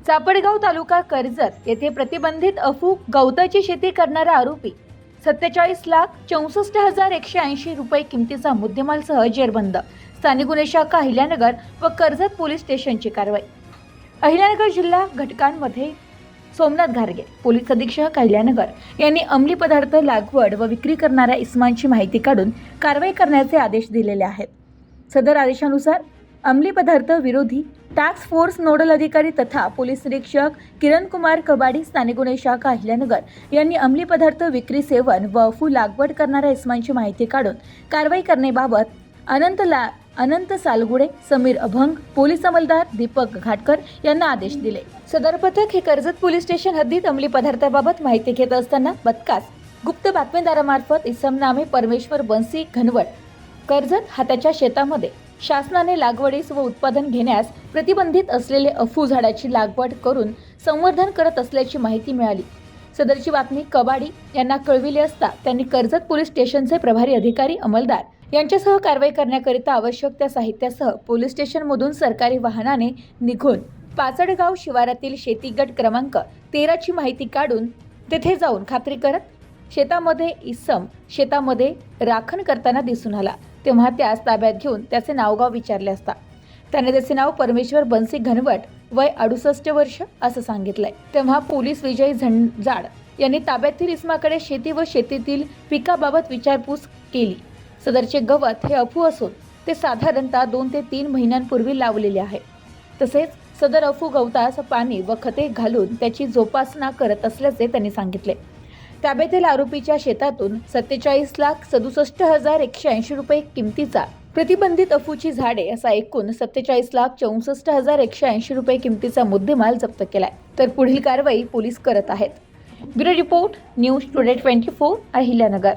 चापडगाव तालुका कर्जत येथे प्रतिबंधित अफू गवताची शेती करणारा आरोपी 47,64,180 रुपये किमतीचा मुद्देमालसह जेरबंद. स्थानिक गुन्हे शाखा अहिल्यानगर व कर्जत पोलीस स्टेशनची कारवाई. अहिल्यानगर जिल्हा घटकांमध्ये सोमनाथ घारगे पोलीस अधीक्षक अहिल्यानगर यांनी अंमली पदार्थ लागवड व विक्री करणाऱ्या इसमांची माहिती काढून कारवाई करण्याचे आदेश दिलेले आहेत. सदर आदेशानुसार अंमली पदार्थ विरोधी टास्क फोर्स नोडल अधिकारी तथा पोलीस निरीक्षक किरण कुमार कबाडी स्थानिक गुन्हे शाखा अहिल्यानगर यांनी अंमली पदार्थ विक्री सेवन व अफू लागवड करणाऱ्या इसमांची माहिती काढून कारवाई करण्याबाबत अनंत सालगुडे, समीर अभंग, पोलीस अंमलदार दीपक घाटकर यांना आदेश दिले. सदर पथक हे कर्जत पोलीस स्टेशन हद्दीत अंमली पदार्थाबाबत माहिती घेत असताना बदकास गुप्त बातमीदारामार्फत इसम नामे परमेश्वर बन्सी घनवट कर्जत हाताच्या शेतामध्ये शासनाने लागवडीस व उत्पादन घेण्यास प्रतिबंधित असलेले अफू झाडाची लागवड करून संवर्धन करत असल्याची माहिती मिळाली. सदरची बातमी कबाडी यांना कळविली असता त्यांनी कर्जत पोलीस स्टेशनचे प्रभारी अधिकारी अंमलदार यांच्यासह कारवाई करण्याकरिता आवश्यक त्या साहित्यासह पोलीस स्टेशनमधून सरकारी वाहनाने निघून पाचडगाव शिवारातील शेती गट क्रमांक 13 ची माहिती काढून तेथे जाऊन खात्री करत शेतामध्ये राखण करताना दिसून आला. तेव्हा त्यास ताब्यात घेऊन त्याचे नावगाव विचारले असता त्याने त्याचे नाव परमेश्वर बन्सी घनवट वय 68 वर्ष असं सांगितलंय. तेव्हा पोलीस विजय झंजाड यांनी ताब्यातील इसमाकडे शेती व शेतीतील पिकाबाबत विचारपूस केली. सदरचे गवत हे अफू असून ते साधारणतः 2 ते 3 महिन्यांपूर्वी लावलेले आहे. तसेच सदर अफू गवतास पाणी व खते घालून त्याची जोपासना करत असल्याचे त्यांनी सांगितले. ताब्यातील आरोपीच्या शेतातून 47,67,180 रुपये किमतीचा प्रतिबंधित अफूची झाडे असा एकूण 47,64,180 रुपये किमतीचा मुद्देमाल जप्त केलाय. तर पुढील कारवाई पोलीस करत आहेत. Bureau report news today 24 Ahilyanagar.